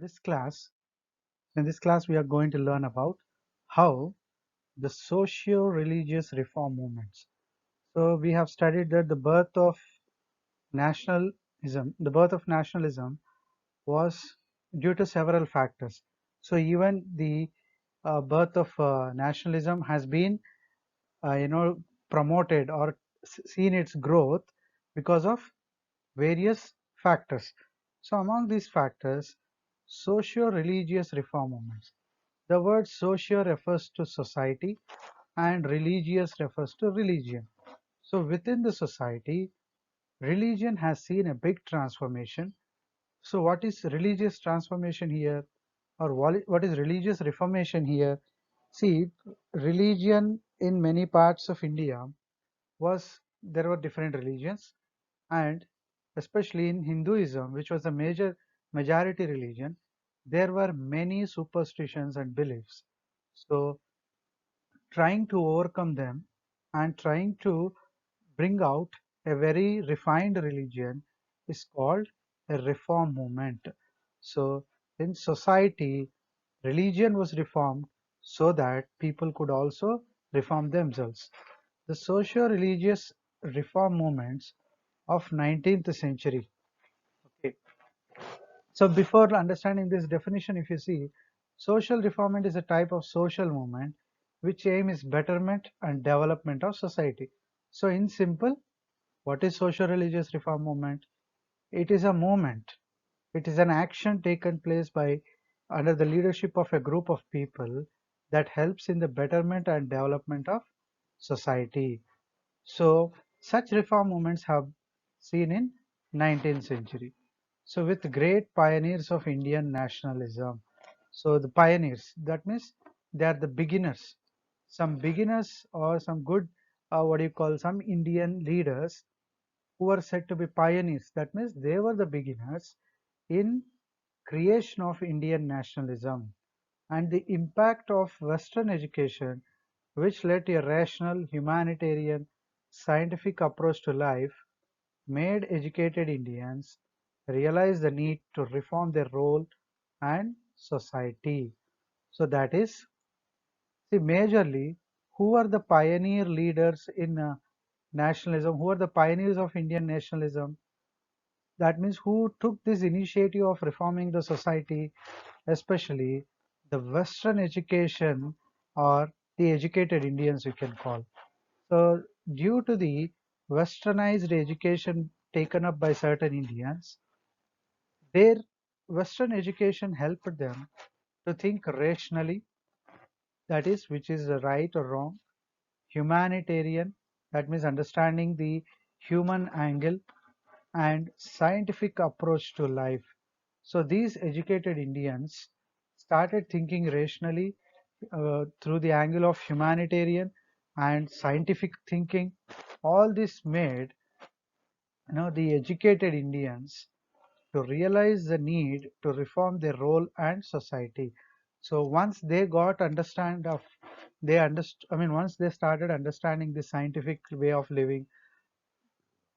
this class, in this class we are going to learn about how the socio-religious reform movements. So we have studied that the birth of nationalism was due to several factors. So even the birth of nationalism has been promoted or seen its growth because of various factors. So among these factors, socio-religious reform movements. The word socio refers to society and religious refers to religion. So within the society, religion has seen a big transformation. So what is religious transformation here, or what is religious reformation here? See, religion in many parts of India there were different religions, and especially in Hinduism, which was the majority religion, there were many superstitions and beliefs. So trying to overcome them and trying to bring out a very refined religion is called a reform movement. So in society, religion was reformed so that people could also reform themselves. The socio-religious reform movements of 19th century. Okay. So before understanding this definition, if you see, social reformment is a type of social movement which aim is betterment and development of society. So in simple, what is social religious reform movement? It is a movement. It is an action taken place by under the leadership of a group of people that helps in the betterment and development of society. So such reform movements have seen in 19th century. So with great pioneers of Indian nationalism. So the pioneers, that means they are the beginners. Some beginners or some good, some Indian leaders who were said to be pioneers. That means they were the beginners in creation of Indian nationalism and the impact of Western education, which led to a rational, humanitarian, scientific approach to life, made educated Indians realize the need to reform their role and society. So that is, see, majorly, who are the pioneer leaders in nationalism? Who are the pioneers of Indian nationalism? That means who took this initiative of reforming the society, especially the Western education or the educated Indians, you can call. So, due to the westernized education taken up by certain Indians, their Western education helped them to think rationally, that is, which is right or wrong, humanitarian, that means understanding the human angle, and scientific approach to life. So these educated Indians started thinking rationally through the angle of humanitarian and scientific thinking. All this made the educated Indians to realize the need to reform their role and society. So once they got understand of they underst I mean once they started understanding the scientific way of living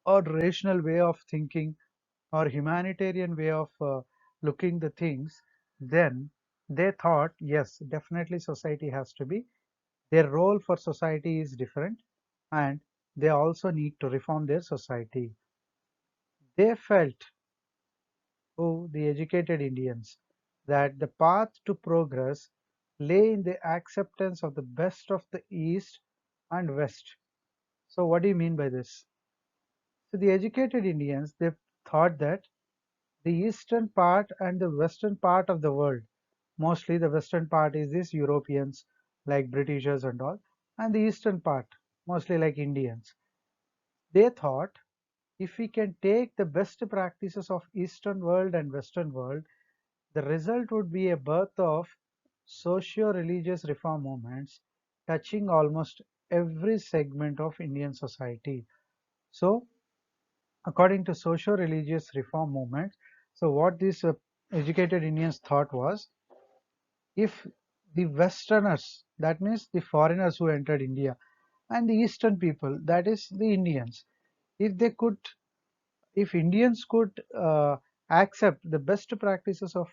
or rational way of thinking or humanitarian way of looking the things, then they thought, yes, definitely society has to be, their role for society is different, and they also need to reform their society. They felt, oh, the educated Indians, that the path to progress lay in the acceptance of the best of the East and West. So what do you mean by this? So the educated Indians, they thought that the eastern part and the western part of the world, mostly the western part is these Europeans like Britishers and all, and the eastern part, mostly like Indians. They thought if we can take the best practices of eastern world and western world, the result would be a birth of socio-religious reform movements touching almost every segment of Indian society. So according to socio-religious reform movements, so what these educated Indians thought was, if the Westerners, that means the foreigners who entered India, and the Eastern people, that is the Indians, if they could, if Indians could accept the best practices of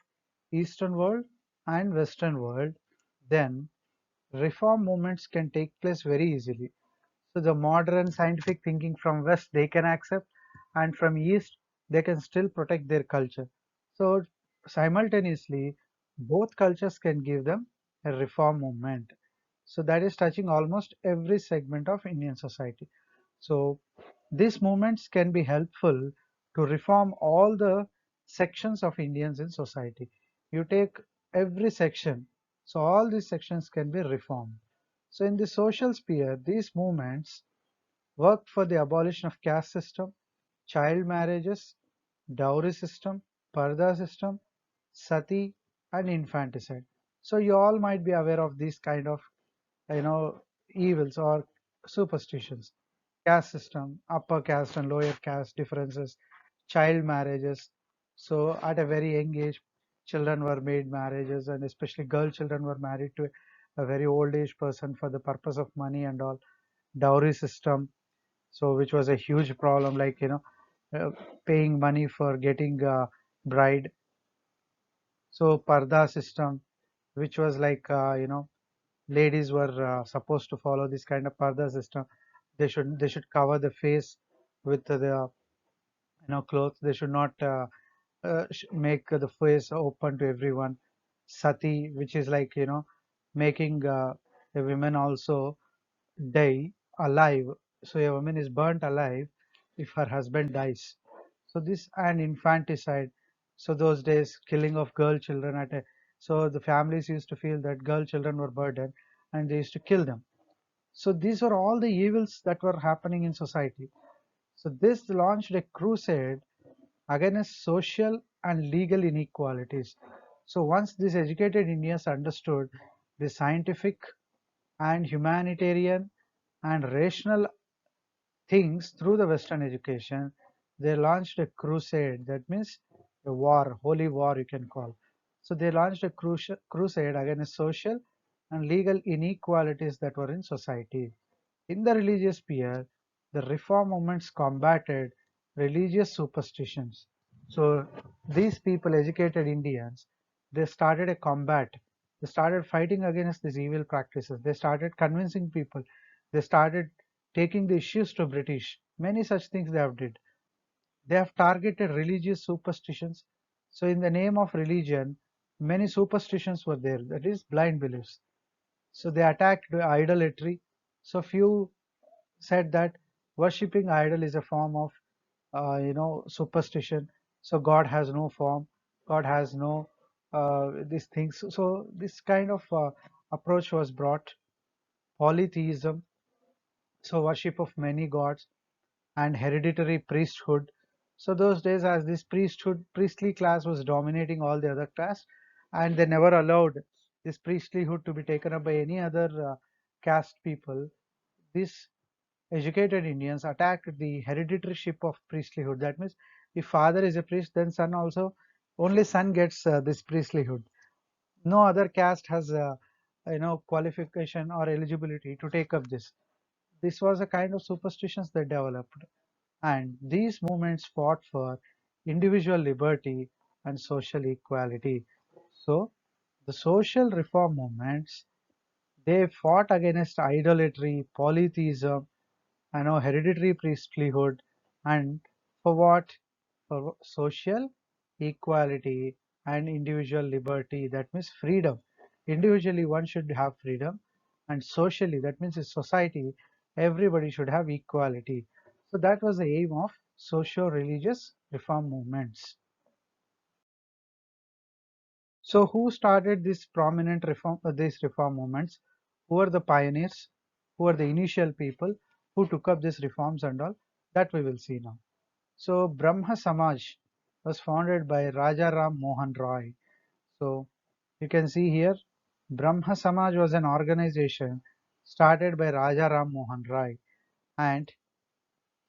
Eastern world and Western world, then reform movements can take place very easily. So the modern scientific thinking from West they can accept, and from East they can still protect their culture. So simultaneously, both cultures can give them a reform movement. So that is touching almost every segment of Indian society. So these movements can be helpful to reform all the sections of Indians in society. You take every section, so all these sections can be reformed. So in the social sphere, these movements worked for the abolition of caste system, child marriages, dowry system, parda system, sati, and infanticide. So you all might be aware of these kind of you know evils or superstitions. Caste system, upper caste and lower caste differences, child marriages. So at a very young age, children were made marriages, and especially girl children were married to a very old age person for the purpose of money and all. Dowry system, so which was a huge problem, like uh, paying money for getting a bride. So parda system, which was like ladies were supposed to follow this kind of parda system. They should cover the face with the clothes. They should not make the face open to everyone. Sati, which is like making a woman also die alive. So a woman is burnt alive if her husband dies. So this and infanticide. So those days, killing of girl children at a so the families used to feel that girl children were burdened and they used to kill them. So these were all the evils that were happening in society. So this launched a crusade against social and legal inequalities. So once these educated Indians understood the scientific and humanitarian and rational things through the Western education, they launched a crusade. That means a war, holy war, you can call. So they launched a crusade against social and legal inequalities that were in society. In the religious sphere, the reform movements combated religious superstitions. So these people, educated Indians, they started a combat. They started fighting against these evil practices. They started convincing people. They started taking the issues to British. Many such things they have did. They have targeted religious superstitions. So in the name of religion, many superstitions were there. That is blind beliefs. So they attacked idolatry. So few said that worshipping idol is a form of superstition. So God has no form, God has no these things. So this kind of approach was brought. Polytheism, so worship of many gods, and hereditary priesthood. So those days, as this priestly class was dominating all the other caste, and they never allowed this priestlyhood to be taken up by any other caste people. These educated Indians attacked the hereditaryship of priestlyhood. That means if father is a priest, then son also, only son gets this priestlyhood. No other caste has qualification or eligibility to take up this. This was a kind of superstitions they developed, and these movements fought for individual liberty and social equality. So the social reform movements, they fought against idolatry, polytheism, hereditary priestlyhood, and for what? For social equality and individual liberty. That means freedom. Individually, one should have freedom, and socially, that means in society, everybody should have equality. So that was the aim of socio-religious reform movements. So who started this prominent these reform movements? Who were the pioneers? Who were the initial people who took up these reforms and all? That we will see now. So Brahma Samaj was founded by Raja Ram Mohan Roy. So you can see here, Brahma Samaj was an organization started by Raja Ram Mohan Roy, and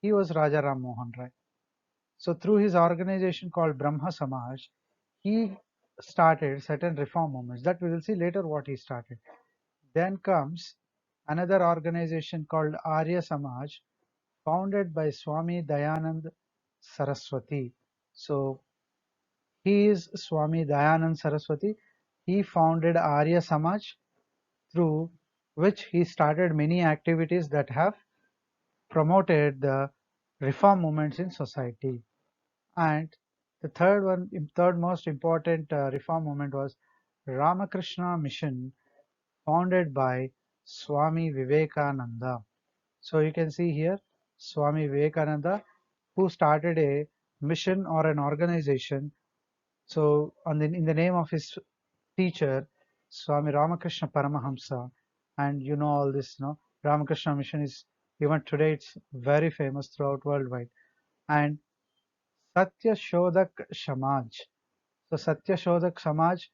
he was Raja Ram Mohan Roy. So through his organization called Brahma Samaj, he started certain reform movements that we will see later what he started. Then comes another organization called Arya Samaj, founded by Swami Dayanand Saraswati. So He is Swami Dayanand Saraswati. He founded Arya Samaj, through which he started many activities that have promoted the reform movements in society. And the third most important reform movement was Ramakrishna Mission, founded by Swami Vivekananda. So you can see here Swami Vivekananda, who started a mission or an organization. So in the name of his teacher, Swami Ramakrishna Paramahamsa, and you know all this, Ramakrishna Mission is even today it's very famous throughout worldwide. And Satya Shodhak Samaj. So Satya Shodhak Samaj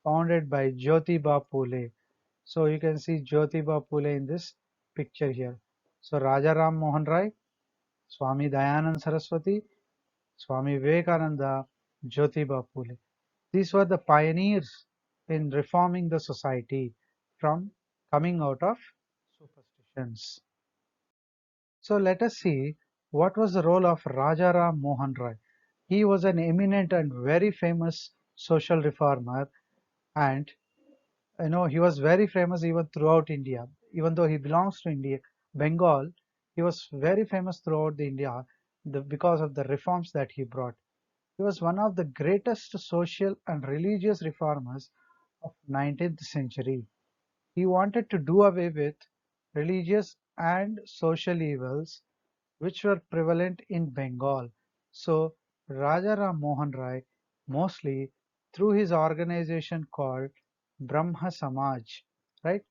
founded by Jyotiba Phule. So you can see Jyotiba Phule in this picture here. So Raja Ram Mohan Rai, Swami Dayanand Saraswati, Swami Vivekananda, Jyotiba Phule. These were the pioneers in reforming the society from coming out of superstitions. So let us see what was the role of Rajaram Mohan Roy. He was an eminent and very famous social reformer, and he was very famous even throughout India. Even though he belongs to India, Bengal, he was very famous throughout the India because of the reforms that he brought. He was one of the greatest social and religious reformers of 19th century. He wanted to do away with religious and social evils which were prevalent in Bengal. So Rajaram Mohan Rai, mostly through his organization called Brahma Samaj, right?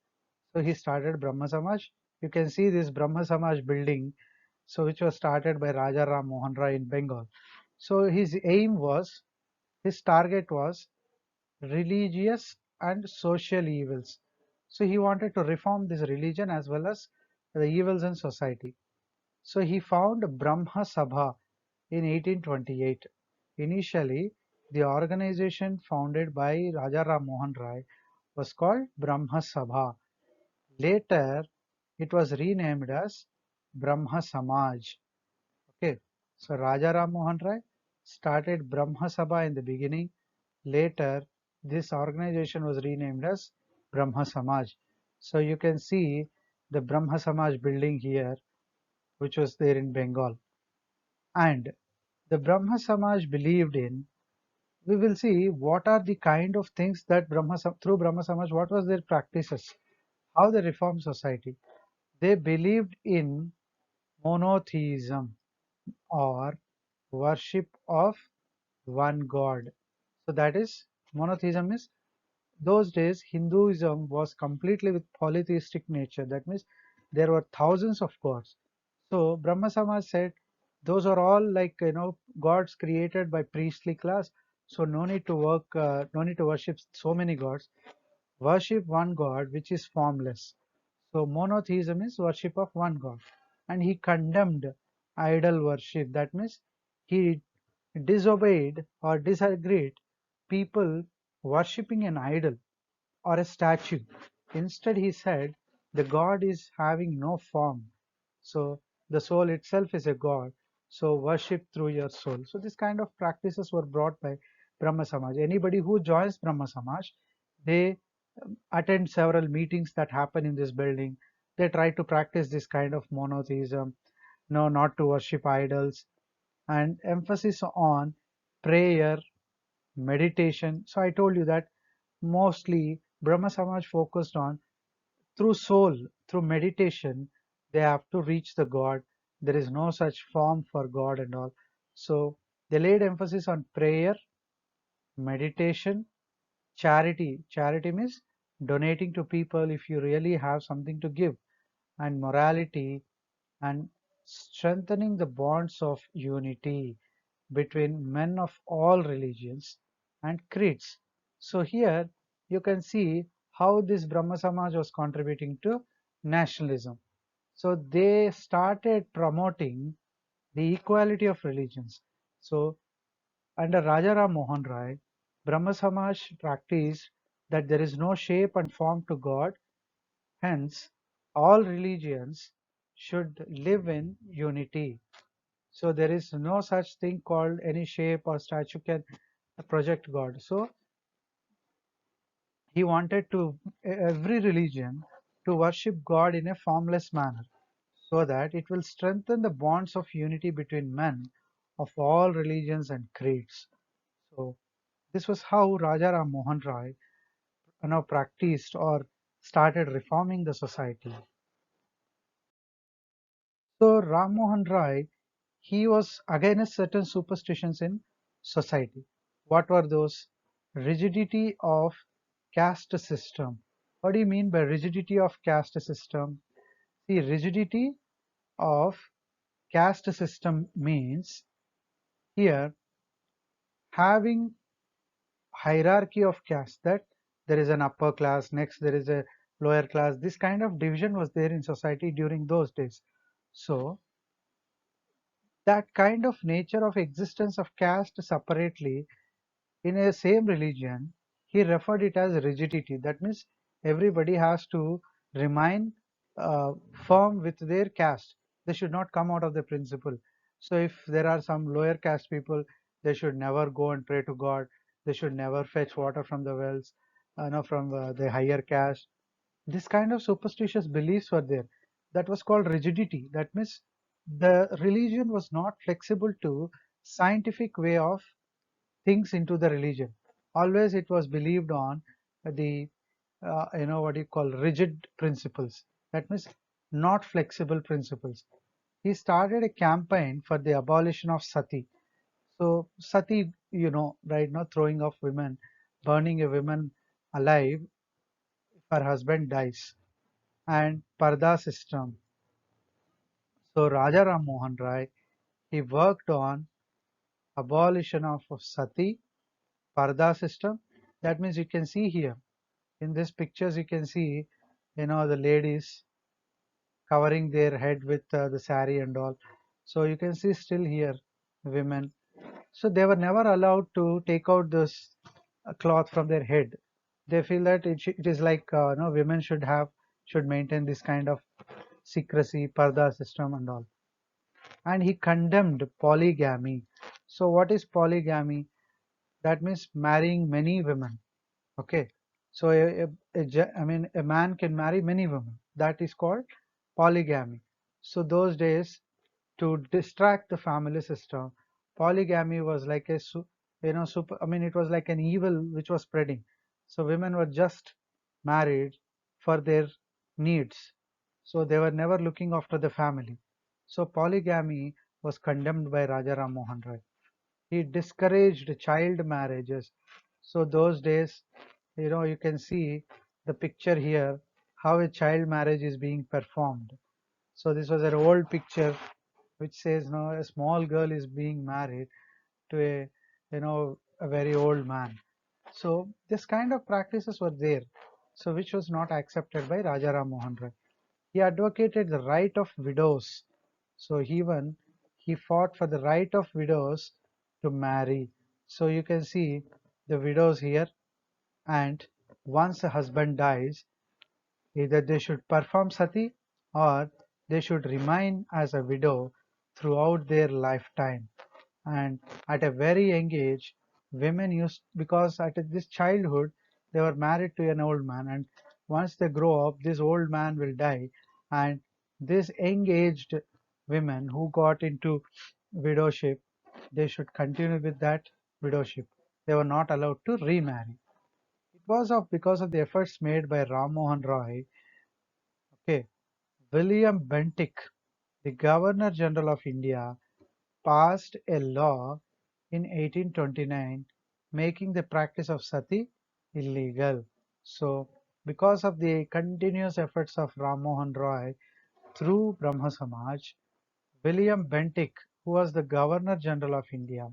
So he started Brahma Samaj. You can see this Brahma Samaj building, so which was started by Rajaram Mohan Rai in Bengal. So his target was religious and social evils. So he wanted to reform this religion as well as the evils in society. So he found Brahma Sabha in 1828. Initially, the organization founded by Rajaram Mohan Rai was called Brahma Sabha. Later, it was renamed as Brahma Samaj. Okay, so Rajaram Mohan Rai started Brahma Sabha in the beginning. Later, this organization was renamed as Brahma Samaj. So you can see the Brahma Samaj building here, which was there in Bengal. And the Brahma Samaj believed in, we will see what are the kind of things that through Brahma Samaj, what was their practices, how they reformed society. They believed in monotheism or worship of one God. So that is monotheism is those days Hinduism was completely with polytheistic nature. That means there were thousands of gods. So Brahma Samaj said those are all like gods created by priestly class. So no need to worship so many gods. Worship one God which is formless. So monotheism is worship of one God. And he condemned idol worship. That means he disobeyed or disagreed people worshipping an idol or a statue. Instead, he said the God is having no form. So the soul itself is a God. So worship through your soul. So this kind of practices were brought by Brahma Samaj. Anybody who joins Brahma Samaj, they attend several meetings that happen in this building. They try to practice this kind of monotheism, no, not to worship idols, and emphasis on prayer, meditation. So I told you that mostly Brahma Samaj focused on through soul, through meditation, they have to reach the God. There is no such form for God and all. So they laid emphasis on prayer, meditation, charity. Charity means donating to people if you really have something to give, and morality and strengthening the bonds of unity between men of all religions and creeds. So here you can see how this Brahma Samaj was contributing to nationalism. So they started promoting the equality of religions. So under Rajaram Mohan Rai, Brahma Samaj practiced that there is no shape and form to God. Hence, all religions should live in unity. So there is no such thing called any shape or statue can project God. So he wanted to every religion to worship God in a formless manner, so that it will strengthen the bonds of unity between men of all religions and creeds. So this was how Raja Ram Mohan Roy practiced or started reforming the society. So Ram Mohan Roy, he was against certain superstitions in society. What were those? Rigidity of caste system. What do you mean by rigidity of caste system? See, rigidity of caste system means here having hierarchy of caste, that there is an upper class, next there is a lower class. This kind of division was there in society during those days. So that kind of nature of existence of caste separately in a same religion, he referred it as rigidity. That means everybody has to remain firm with their caste. They should not come out of the principle. So if there are some lower caste people, they should never go and pray to God. They should never fetch water from the wells, from the higher caste. This kind of superstitious beliefs were there. That was called rigidity. That means the religion was not flexible to scientific way of things into the religion. Always it was believed on the what you call rigid principles. That means not flexible principles. He started a campaign for the abolition of sati. So sati, right now, throwing of women, burning a woman alive if her husband dies, and parda system. So Raja Ram Mohan Rai, he worked on abolition of sati, parda system. That means you can see here in these pictures, you can see, the ladies covering their head with the sari and all. So you can see still here women. So they were never allowed to take out this cloth from their head. They feel that it is like women should maintain this kind of secrecy, parda system and all. And he condemned polygamy. So what is polygamy? That means marrying many women. Okay, so a man can marry many women. That is called polygamy. So those days, to distract the family system, polygamy was like it was like an evil which was spreading. So women were just married for their needs. So they were never looking after the family. So polygamy was condemned by Raja Ram Mohan Roy. He discouraged child marriages. So those days, you can see the picture here, how a child marriage is being performed. So this was an old picture which says, a small girl is being married to a very old man. So this kind of practices were there. So which was not accepted by Raja Ram Mohan Roy. He advocated the right of widows. So even he fought for the right of widows to marry. So you can see the widows here, and once a husband dies, either they should perform sati or they should remain as a widow throughout their lifetime. And at a very young age, women used, because at this childhood they were married to an old man, and once they grow up, this old man will die, and this engaged women who got into widowship, they should continue with that widowship. They were not allowed to remarry. It was because of the efforts made by Ram Mohan Roy. Okay, William Bentinck, the Governor General of India, passed a law in 1829 making the practice of sati illegal. So, because of the continuous efforts of Ram Mohan Roy through Brahma Samaj, William Bentinck, who was the Governor General of India,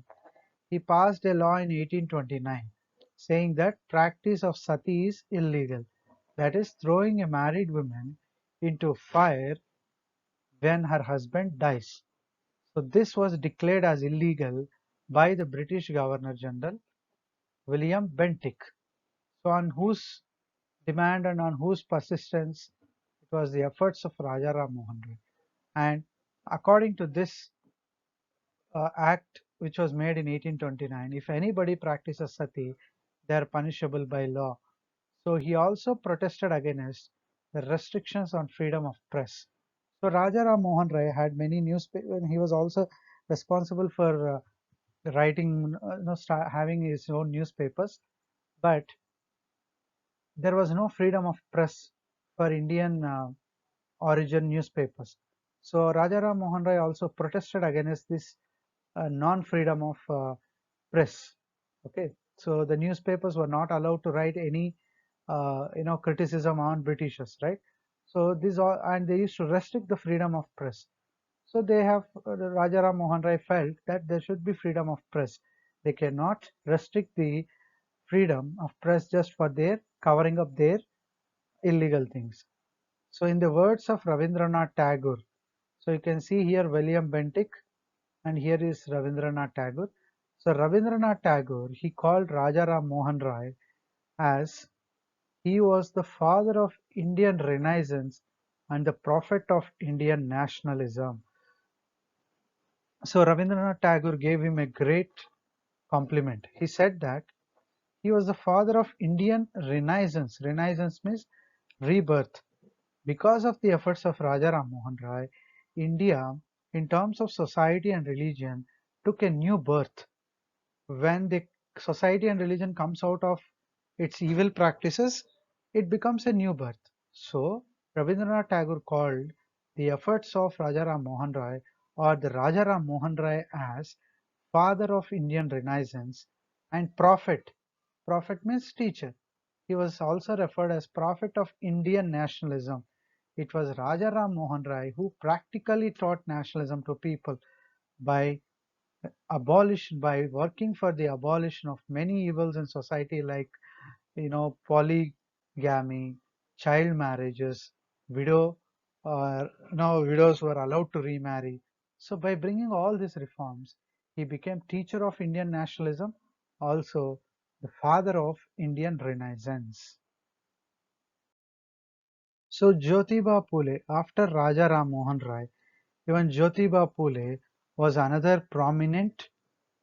he passed a law in 1829 saying that practice of sati is illegal. That is, throwing a married woman into fire when her husband dies. So this was declared as illegal by the British Governor General William Bentinck. So on whose demand and on whose persistence, it was the efforts of Raja Ram Mohan Roy. And according to this act, which was made in 1829, if anybody practices sati, they are punishable by law. So he also protested against the restrictions on freedom of press. So Raja Ram Mohan Rai had many newspapers, and he was also responsible for writing, having his own newspapers. But there was no freedom of press for Indian origin newspapers. So Rajaram Mohan Rai also protested against this non-freedom of press. Okay, so the newspapers were not allowed to write any criticism on Britishers, right? So this all, and they used to restrict the freedom of press. So they have Rajaram Mohan Rai felt that there should be freedom of press. They cannot restrict the freedom of press just for their covering up their illegal things. So in the words of Rabindranath Tagore, so you can see here William Bentinck and here is Rabindranath Tagore. So Rabindranath Tagore, he called Rajaram Mohan Rai as he was the father of Indian Renaissance and the prophet of Indian nationalism. So Rabindranath Tagore gave him a great compliment. He said that he was the father of Indian Renaissance. Renaissance means rebirth. Because of the efforts of Rajaram Mohan Rai, India, in terms of society and religion, took a new birth. When the society and religion comes out of its evil practices, it becomes a new birth. So, Rabindranath Tagore called the efforts of Rajaram Mohan Rai or the Rajaram Mohan Rai as father of Indian Renaissance and prophet. Prophet means teacher. He was also referred as prophet of Indian nationalism. It was Rajaram Mohan Rai who practically taught nationalism to people by by working for the abolition of many evils in society like polygamy, child marriages, widow now widows were allowed to remarry. So by bringing all these reforms, he became teacher of Indian nationalism, also the father of Indian Renaissance. So Jyotiba Phule, after Raja Ram Mohan Rai, even Jyotiba Phule was another prominent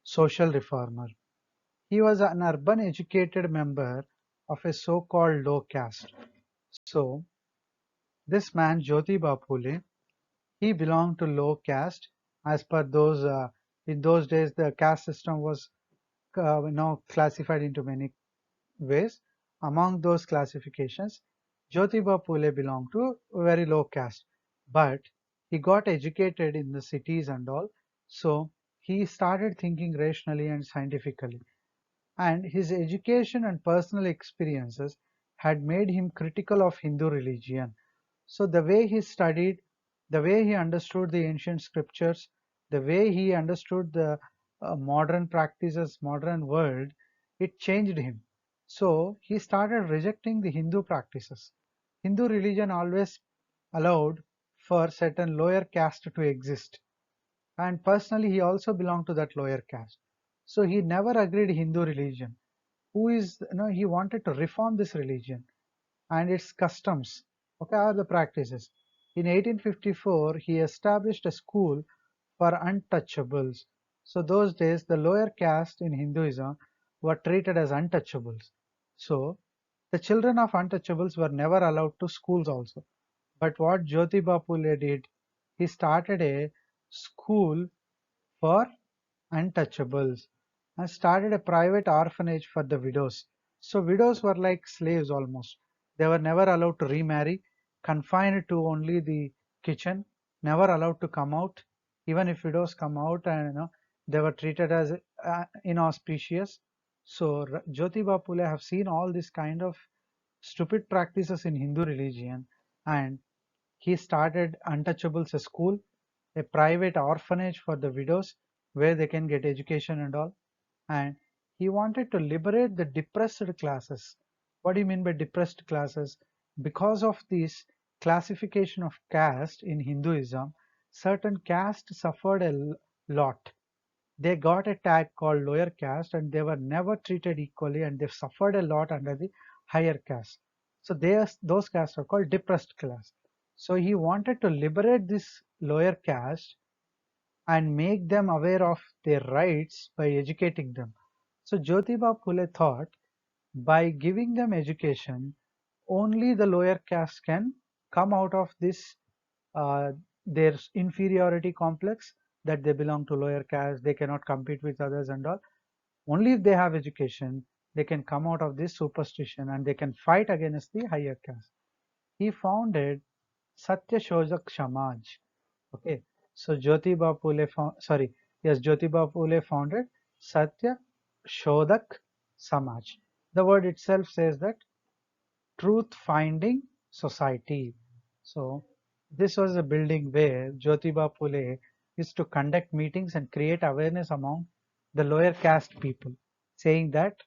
social reformer. He was an urban educated member of a so-called low caste. So this man Jyotiba Phule, he belonged to low caste as per those in those days the caste system was classified into many ways. Among those classifications, Jyotiba Phule belonged to a very low caste, but he got educated in the cities and all, so he started thinking rationally and scientifically. And his education and personal experiences had made him critical of Hindu religion. So the way he studied, the way he understood the ancient scriptures, the way he understood the modern practices, modern world, it changed him. So he started rejecting the Hindu practices. Hindu religion always allowed for certain lower caste to exist. And personally, he also belonged to that lower caste. So he never agreed Hindu religion. He wanted to reform this religion and its customs, okay, are the practices. In 1854, he established a school for untouchables. So those days, the lower caste in Hinduism were treated as untouchables. So the children of untouchables were never allowed to schools also. But what Jyotiba Phule did, he started a school for untouchables and started a private orphanage for the widows. So widows were like slaves almost. They were never allowed to remarry, confined to only the kitchen, never allowed to come out. Even if widows come out and they were treated as inauspicious. So Jyotiba Phule have seen all this kind of stupid practices in Hindu religion, and he started Untouchables a school, a private orphanage for the widows where they can get education and all. And he wanted to liberate the depressed classes. What do you mean by depressed classes? Because of this classification of caste in Hinduism, certain caste suffered a lot. They got a tag called lower caste and they were never treated equally and they suffered a lot under the higher caste. So those castes are called depressed class. So he wanted to liberate this lower caste and make them aware of their rights by educating them. So Jyotiba Phule thought by giving them education, only the lower caste can come out of this uh, their inferiority complex that they belong to lower caste, they cannot compete with others and all. Only if they have education, they can come out of this superstition and they can fight against the higher caste. He founded Satya Shojak Samaj. Okay, so Jyotiba Phule, Jyotiba Phule founded Satya Shodak Samaj. The word itself says that truth finding society. So this was a building where Jyotiba Phule used to conduct meetings and create awareness among the lower caste people, saying that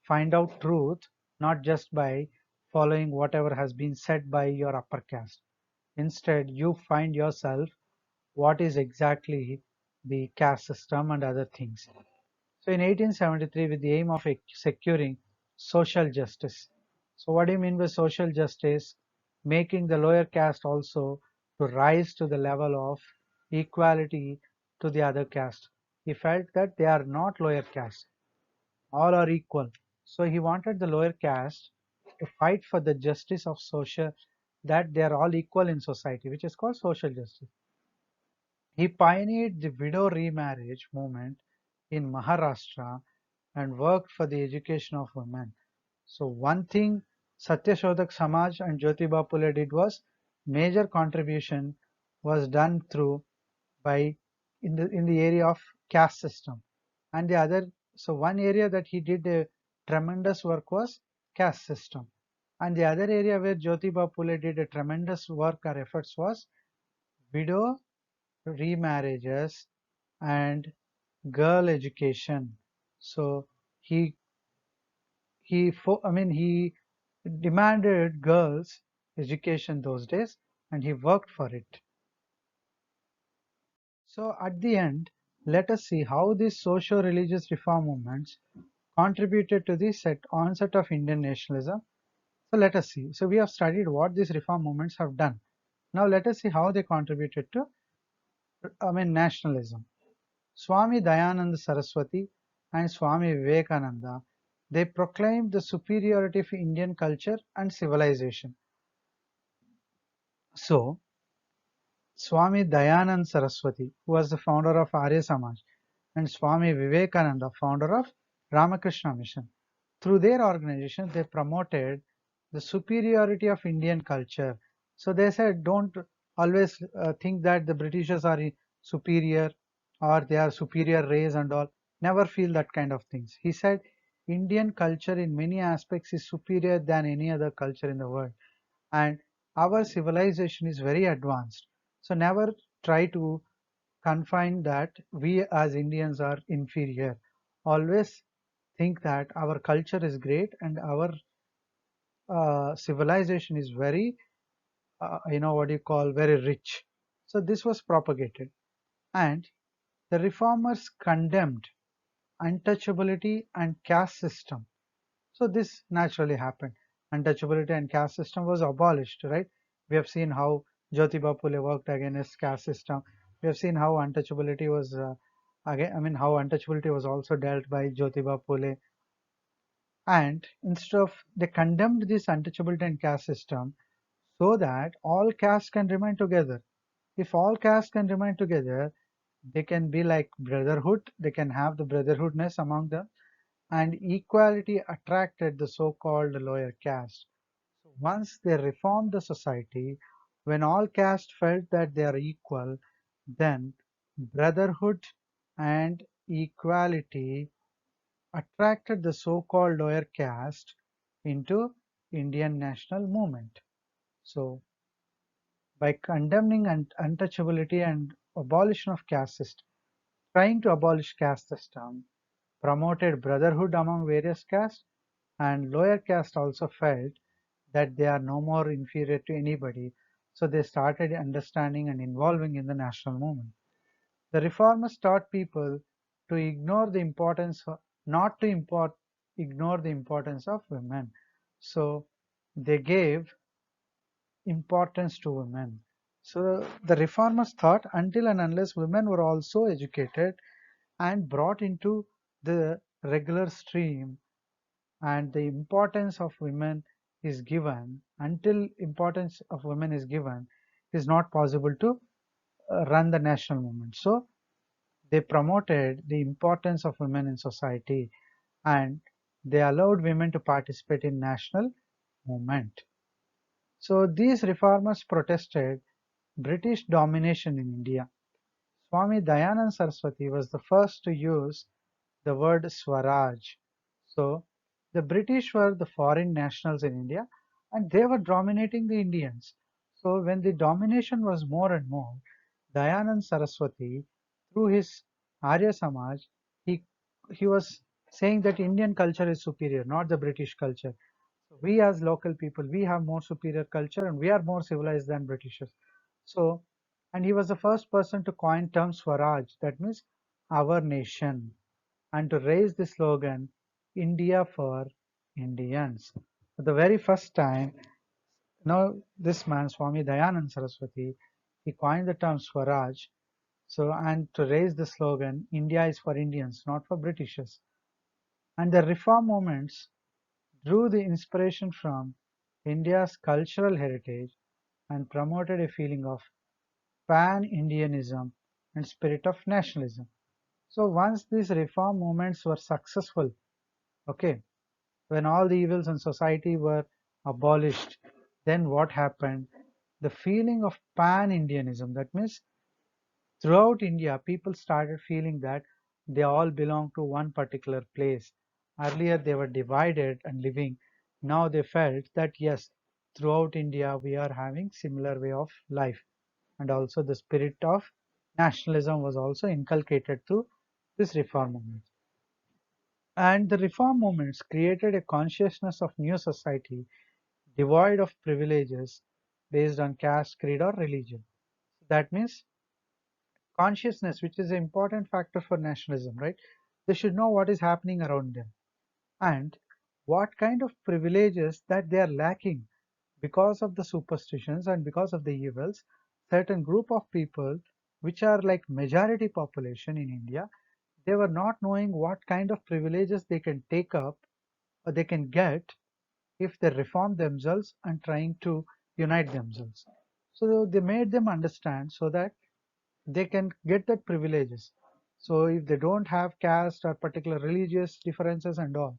find out truth not just by following whatever has been said by your upper caste. Instead, you find yourself what is exactly the caste system and other things. So in 1873, with the aim of securing social justice. So what do you mean by social justice? Making the lower caste also to rise to the level of equality to the other caste. He felt that they are not lower caste, all are equal. So he wanted the lower caste to fight for the justice of social, that they are all equal in society, which is called social justice. He pioneered the widow remarriage movement in Maharashtra and worked for the education of women. So one thing Satya Shodak Samaj and Jyotiba Phule did was major contribution was done through by in the area of caste system, and the other, so one area that he did a tremendous work was caste system, and the other area where Jyotiba Phule did a tremendous work or efforts was widow remarriages and girl education. So he he demanded girls education those days and he worked for it. So at the end, let us see how these socio-religious reform movements contributed to the onset of Indian nationalism. So let us see. So we have studied what these reform movements have done. Now let us see how they contributed to nationalism. Swami Dayananda Saraswati and Swami Vivekananda, they proclaimed the superiority of Indian culture and civilization. So, Swami Dayananda Saraswati, who was the founder of Arya Samaj, and Swami Vivekananda, founder of Ramakrishna Mission, through their organization, they promoted the superiority of Indian culture. So they said, don't always think that the Britishers are superior or they are superior race and all. Never feel that kind of things. He said, Indian culture in many aspects is superior than any other culture in the world. And our civilization is very advanced. So never try to confine that we as Indians are inferior. Always think that our culture is great and our civilization is very, what you call, very rich. So this was propagated. And the reformers condemned untouchability and caste system. So this naturally happened. Untouchability and caste system was abolished, right? We have seen how Jyotiba Phule worked against caste system. We have seen how untouchability was how untouchability was also dealt by Jyotiba Phule. And instead of they condemned this untouchability and caste system so that all castes can remain together. If all castes can remain together, they can be like brotherhood. They can have the brotherhoodness among them, and equality attracted the so-called lower caste. So once they reformed the society, when all castes felt that they are equal, then brotherhood and equality attracted the so-called lower caste into Indian national movement. So by condemning untouchability and abolition of caste system, trying to abolish caste system, promoted brotherhood among various castes, and lower caste also felt that they are no more inferior to anybody, so they started understanding and involving in the national movement. The reformers taught people to ignore the importance of, not to ignore the importance of women. So they gave importance to women. So the reformers thought until and unless women were also educated and brought into the regular stream, and the importance of women is given, until importance of women is given, is not possible to run the national movement. So they promoted the importance of women in society, and they allowed women to participate in national movement. So these reformers protested British domination in India. Swami Dayanand Saraswati was the first to use the word Swaraj. So the British were the foreign nationals in India, and they were dominating the Indians. So when the domination was more and more, Dayanand Saraswati, through his Arya Samaj, he, he was saying that Indian culture is superior, not the British culture. So we as local people, we have more superior culture and we are more civilized than Britishers. So, and he was the first person to coin term Swaraj, that means our nation, and to raise the slogan India for Indians. For the very first time, this man, Swami Dayanand Saraswati, he coined the term Swaraj. So, and to raise the slogan India is for Indians, not for Britishers. And the reform movements drew the inspiration from India's cultural heritage and promoted a feeling of pan-Indianism and spirit of nationalism. So once these reform movements were successful, okay, when all the evils in society were abolished, then what happened? The feeling of pan-Indianism, that means throughout India, people started feeling that they all belong to one particular place. Earlier, they were divided and living. Now they felt that yes, throughout India, we are having similar way of life. And also the spirit of nationalism was also inculcated through this reform movement. And the reform movements created a consciousness of new society devoid of privileges based on caste, creed, or religion. That means consciousness, which is an important factor for nationalism, right? They should know what is happening around them and what kind of privileges that they are lacking because of the superstitions and because of the evils. Certain group of people, which are like majority population in India, they were not knowing what kind of privileges they can take up or they can get if they reform themselves and trying to unite themselves. So they made them understand so that they can get that privileges. So if they don't have caste or particular religious differences and all,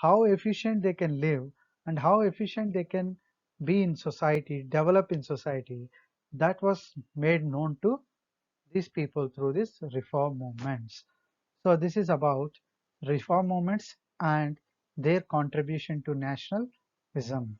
how efficient they can live and how efficient they can be in society, develop in society, that was made known to these people through these reform movements. So this is about reform movements and their contribution to nationalism.